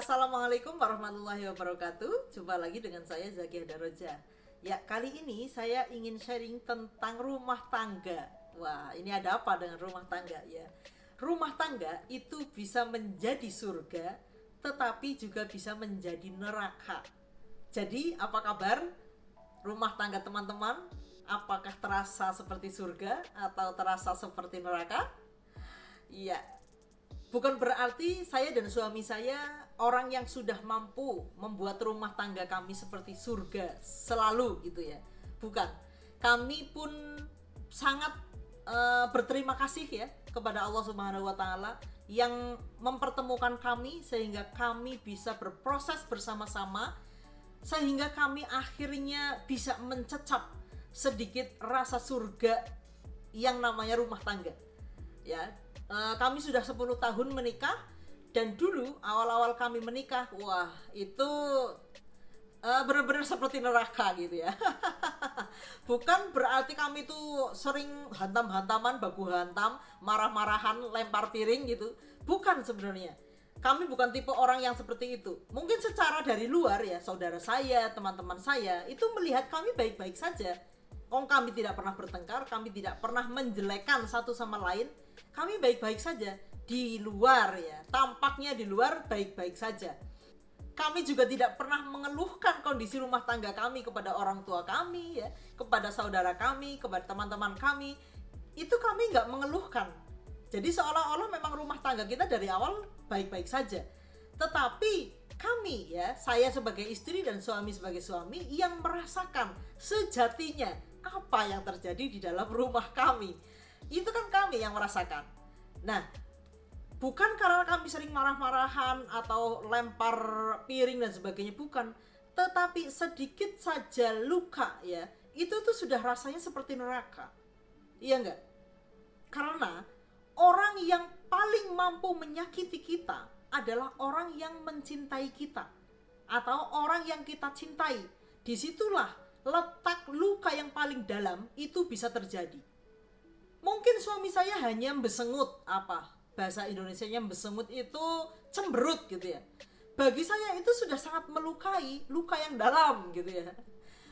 Assalamualaikum warahmatullahi wabarakatuh. Jumpa lagi dengan saya Zakia Daroja. Ya, kali ini saya ingin sharing tentang rumah tangga. Wah, ini ada apa dengan rumah tangga ya? Rumah tangga itu bisa menjadi surga, tetapi juga bisa menjadi neraka. Jadi, apa kabar rumah tangga teman-teman? Apakah terasa seperti surga atau terasa seperti neraka? Iya, bukan berarti saya dan suami saya orang yang sudah mampu membuat rumah tangga kami seperti surga selalu gitu ya. Bukan. Kami pun sangat berterima kasih ya kepada Allah Subhanahu wa taala yang mempertemukan kami sehingga kami bisa berproses bersama-sama, sehingga kami akhirnya bisa mencecap sedikit rasa surga yang namanya rumah tangga. Ya, kami sudah 10 tahun menikah, dan dulu awal-awal kami menikah, wah itu benar-benar seperti neraka gitu ya. Bukan berarti kami tuh sering hantam-hantaman, baku hantam, marah-marahan, lempar piring gitu. Bukan sebenarnya. Kami bukan tipe orang yang seperti itu. Mungkin secara dari luar ya, saudara saya, teman-teman saya itu melihat kami baik-baik saja. Kami tidak pernah bertengkar, kami tidak pernah menjelekkan satu sama lain. Kami baik-baik saja di luar ya, tampaknya di luar baik-baik saja. Kami juga tidak pernah mengeluhkan kondisi rumah tangga kami kepada orang tua kami ya, kepada saudara kami, kepada teman-teman kami. Itu kami nggak mengeluhkan. Jadi seolah-olah memang rumah tangga kita dari awal baik-baik saja. Tetapi kami ya, saya sebagai istri dan suami sebagai suami yang merasakan sejatinya apa yang terjadi di dalam rumah kami. Itu kan kami yang merasakan. Nah, bukan karena kami sering marah-marahan atau lempar piring dan sebagainya, bukan. Tetapi sedikit saja luka ya, itu tuh sudah rasanya seperti neraka. Iya enggak? Karena orang yang paling mampu menyakiti kita adalah orang yang mencintai kita atau orang yang kita cintai. Disitulah letak luka yang paling dalam itu bisa terjadi. Mungkin suami saya hanya besengut, bahasa Indonesianya besengut itu cemberut gitu ya. Bagi saya itu sudah sangat melukai, luka yang dalam gitu ya.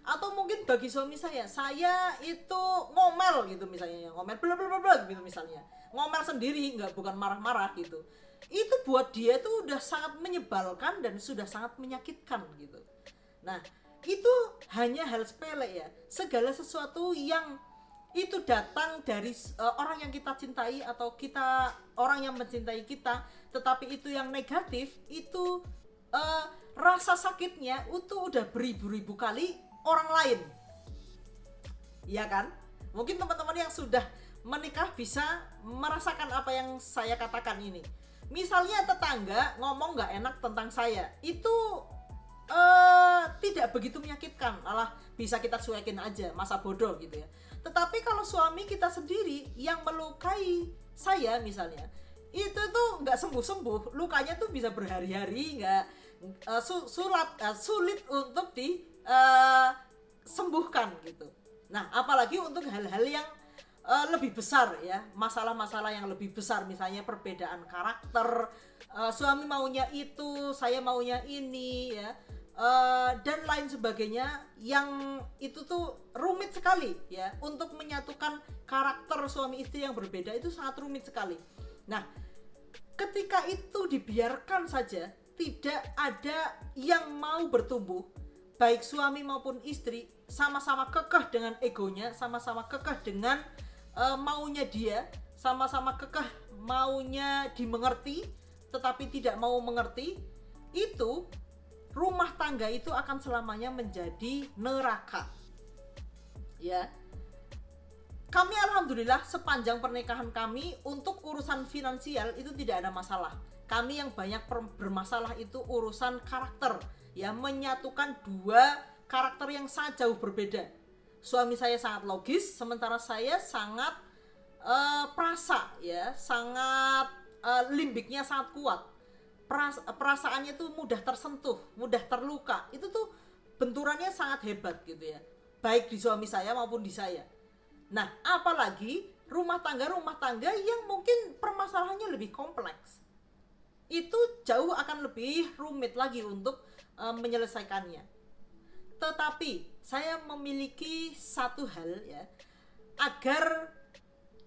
Atau mungkin bagi suami saya itu ngomel gitu misalnya, ngomel bla bla bla gitu misalnya. Ngomel sendiri, bukan marah-marah gitu. Itu buat dia itu udah sangat menyebalkan dan sudah sangat menyakitkan gitu. Nah, itu hanya hal sepele ya. Segala sesuatu yang itu datang dari orang yang kita cintai atau kita orang yang mencintai kita, tetapi itu yang negatif, itu rasa sakitnya itu udah beribu-ribu kali orang lain. Iya kan? Mungkin teman-teman yang sudah menikah bisa merasakan apa yang saya katakan ini. Misalnya tetangga ngomong nggak enak tentang saya, itu tidak begitu menyakitkan, malah bisa kita cuekin aja, masa bodoh gitu ya. Tetapi kalau suami kita sendiri yang melukai saya misalnya, itu tuh nggak sembuh-sembuh, lukanya tuh bisa berhari-hari, sulit untuk disembuhkan gitu. Nah, apalagi untuk hal-hal yang lebih besar ya, masalah-masalah yang lebih besar, misalnya perbedaan karakter, suami maunya itu, saya maunya ini ya, dan lain sebagainya, yang itu tuh rumit sekali ya, untuk menyatukan karakter suami istri yang berbeda itu sangat rumit sekali. Nah, ketika itu dibiarkan saja, tidak ada yang mau bertumbuh, baik suami maupun istri sama-sama kekeh dengan egonya, sama-sama kekeh dengan maunya dia, sama-sama kekeh maunya dimengerti tetapi tidak mau mengerti, itu rumah tangga itu akan selamanya menjadi neraka. Ya. Kami alhamdulillah sepanjang pernikahan kami untuk urusan finansial itu tidak ada masalah. Kami yang banyak bermasalah itu urusan karakter, ya, menyatukan dua karakter yang sangat jauh berbeda. Suami saya sangat logis, sementara saya sangat perasa, ya, sangat limbiknya sangat kuat. Perasaannya tuh mudah tersentuh, mudah terluka. Itu tuh benturannya sangat hebat gitu ya, baik di suami saya maupun di saya. Nah, apalagi rumah tangga yang mungkin permasalahannya lebih kompleks. itu jauh akan lebih rumit lagi untuk menyelesaikannya. Tetapi saya memiliki satu hal ya, agar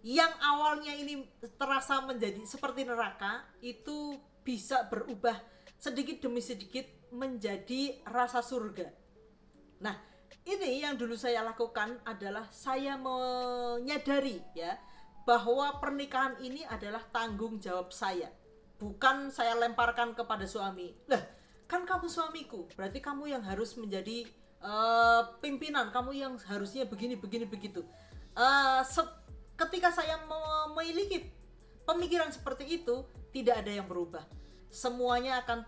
yang awalnya ini terasa menjadi seperti neraka itu bisa berubah sedikit demi sedikit menjadi rasa surga. Nah, ini yang dulu saya lakukan adalah saya menyadari ya bahwa pernikahan ini adalah tanggung jawab saya. Bukan saya lemparkan kepada suami. Lah, kan kamu suamiku, berarti kamu yang harus menjadi pimpinan, kamu yang harusnya begini begitu. Ketika saya memiliki pemikiran seperti itu, tidak ada yang berubah. Semuanya akan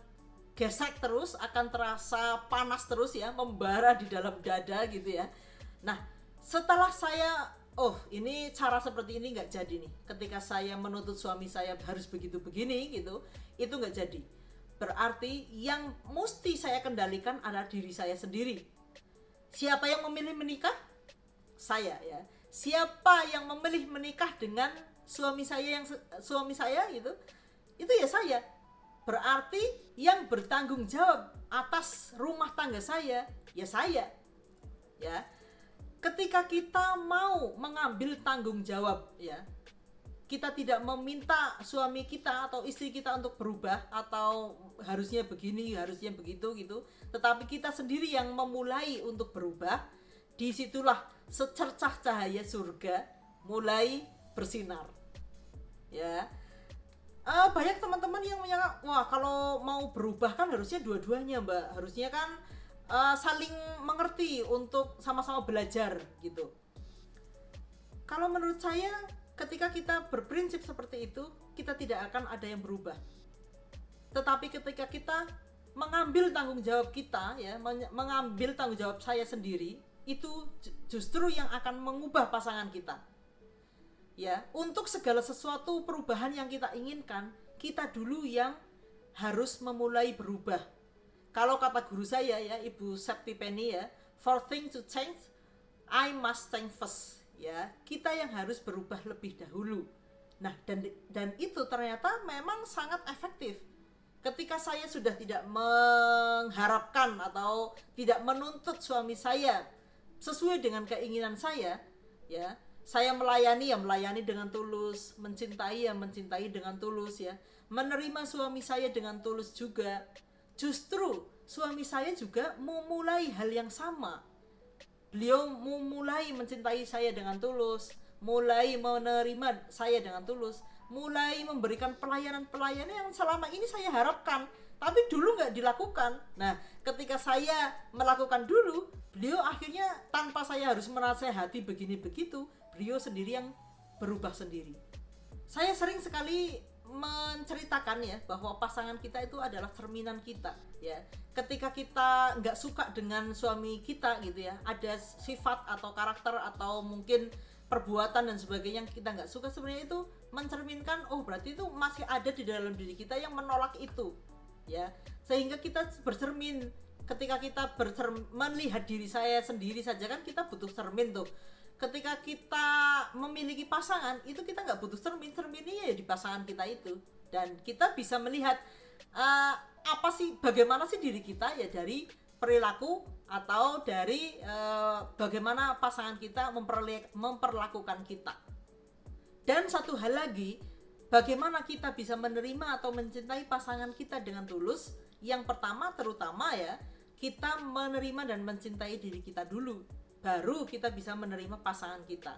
gesek terus, akan terasa panas terus ya, membara di dalam dada gitu ya. Nah, setelah saya, oh ini cara seperti ini nggak jadi nih. Ketika saya menuntut suami saya harus begitu begini gitu, itu nggak jadi. Berarti yang mesti saya kendalikan adalah diri saya sendiri. Siapa yang memilih menikah? Saya ya. Siapa yang memilih menikah dengan suami saya gitu? Itu ya saya. Berarti yang bertanggung jawab atas rumah tangga saya ya saya. Ya. Ketika kita mau mengambil tanggung jawab ya, kita tidak meminta suami kita atau istri kita untuk berubah atau harusnya begini, harusnya begitu gitu, tetapi kita sendiri yang memulai untuk berubah, disitulah secercah cahaya surga mulai bersinar. Ya. Banyak teman-teman yang menyangka, wah kalau mau berubah kan harusnya dua-duanya mbak, harusnya kan saling mengerti untuk sama-sama belajar gitu. Kalau menurut saya, ketika kita berprinsip seperti itu, kita tidak akan ada yang berubah. Tetapi ketika kita mengambil tanggung jawab kita ya, mengambil tanggung jawab saya sendiri, itu justru yang akan mengubah pasangan kita. Ya, untuk segala sesuatu perubahan yang kita inginkan, kita dulu yang harus memulai berubah. Kalau kata guru saya ya, Ibu Septi Penny ya, for things to change, I must change first. Ya, kita yang harus berubah lebih dahulu. Nah, dan itu ternyata memang sangat efektif. Ketika saya sudah tidak mengharapkan atau tidak menuntut suami saya sesuai dengan keinginan saya, ya, saya melayani dengan tulus, mencintai dengan tulus ya, menerima suami saya dengan tulus juga. Justru suami saya juga memulai hal yang sama. Beliau memulai mencintai saya dengan tulus, mulai menerima saya dengan tulus, mulai memberikan pelayanan-pelayanan yang selama ini saya harapkan, tapi dulu nggak dilakukan. Nah, ketika saya melakukan dulu, beliau akhirnya tanpa saya harus menasehati begini begitu, beliau sendiri yang berubah sendiri. Saya sering sekali menceritakan ya bahwa pasangan kita itu adalah cerminan kita ya. Ketika kita nggak suka dengan suami kita gitu ya, ada sifat atau karakter atau mungkin perbuatan dan sebagainya yang kita nggak suka, sebenarnya itu mencerminkan oh berarti itu masih ada di dalam diri kita yang menolak itu ya, sehingga kita bercermin. Ketika kita melihat diri saya sendiri saja kan kita butuh cermin tuh. Ketika kita memiliki pasangan itu kita nggak butuh cerminnya ya di pasangan kita itu, dan kita bisa melihat bagaimana sih diri kita ya dari perilaku atau dari bagaimana pasangan kita memperlakukan kita. Dan satu hal lagi, bagaimana kita bisa menerima atau mencintai pasangan kita dengan tulus. Yang pertama terutama ya, kita menerima dan mencintai diri kita dulu, baru kita bisa menerima pasangan kita.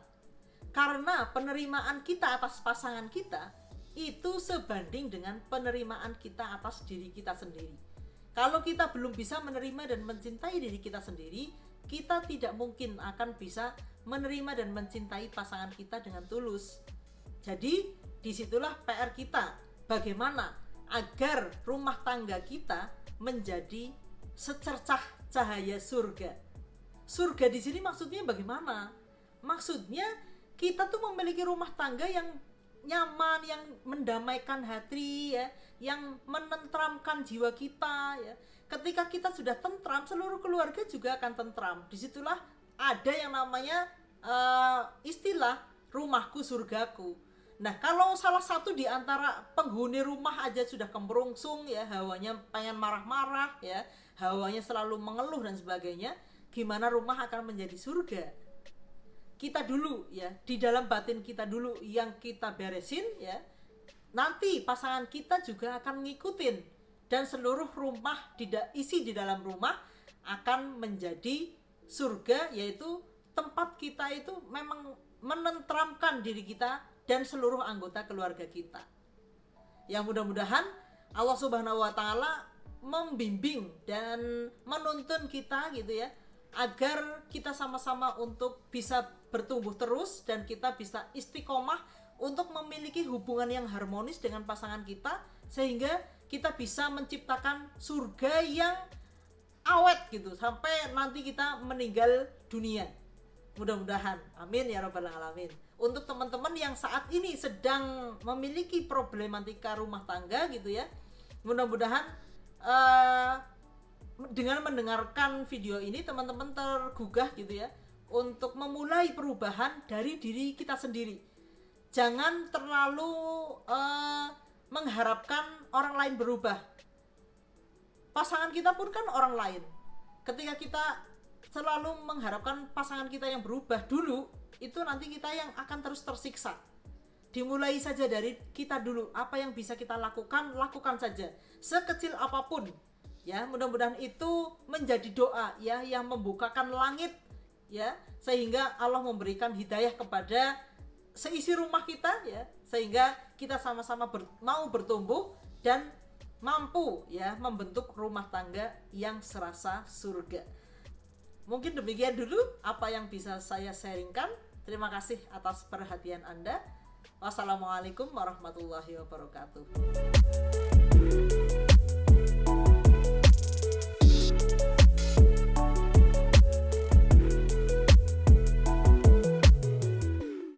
Karena penerimaan kita atas pasangan kita itu sebanding dengan penerimaan kita atas diri kita sendiri. Kalau kita belum bisa menerima dan mencintai diri kita sendiri, kita tidak mungkin akan bisa menerima dan mencintai pasangan kita dengan tulus. Jadi disitulah PR kita, bagaimana agar rumah tangga kita menjadi secercah cahaya surga. Surga di sini maksudnya bagaimana? Maksudnya kita tuh memiliki rumah tangga yang nyaman, yang mendamaikan hati ya, yang menentramkan jiwa kita ya. Ketika kita sudah tentram, seluruh keluarga juga akan tentram. Disitulah ada yang namanya istilah rumahku surgaku. Nah, kalau salah satu di antara penghuni rumah aja sudah kemerungsung ya, hawanya pengen marah-marah ya, hawanya selalu mengeluh dan sebagainya, gimana rumah akan menjadi surga? Kita dulu ya, di dalam batin kita dulu yang kita beresin ya, nanti pasangan kita juga akan ngikutin, dan seluruh rumah isi di dalam rumah akan menjadi surga, yaitu tempat kita itu memang menenteramkan diri kita dan seluruh anggota keluarga kita. Yang mudah-mudahan Allah Subhanahu wa Ta'ala membimbing dan menuntun kita gitu ya, agar kita sama-sama untuk bisa bertumbuh terus dan kita bisa istiqomah untuk memiliki hubungan yang harmonis dengan pasangan kita, sehingga kita bisa menciptakan surga yang awet gitu sampai nanti kita meninggal dunia. Mudah-mudahan, amin ya rabbal alamin. Untuk teman-teman yang saat ini sedang memiliki problematika rumah tangga gitu ya, mudah-mudahan dengan mendengarkan video ini teman-teman tergugah gitu ya untuk memulai perubahan dari diri kita sendiri. Jangan terlalu mengharapkan orang lain berubah. Pasangan kita pun kan orang lain. Ketika kita selalu mengharapkan pasangan kita yang berubah dulu, itu nanti kita yang akan terus tersiksa. Dimulai saja dari kita dulu. Apa yang bisa kita lakukan, lakukan saja. Sekecil apapun. Ya, mudah-mudahan itu menjadi doa ya yang membukakan langit ya, sehingga Allah memberikan hidayah kepada seisi rumah kita ya, sehingga kita sama-sama mau bertumbuh dan mampu ya membentuk rumah tangga yang serasa surga. Mungkin demikian dulu apa yang bisa saya sharingkan. Terima kasih atas perhatian Anda. Wassalamualaikum warahmatullahi wabarakatuh.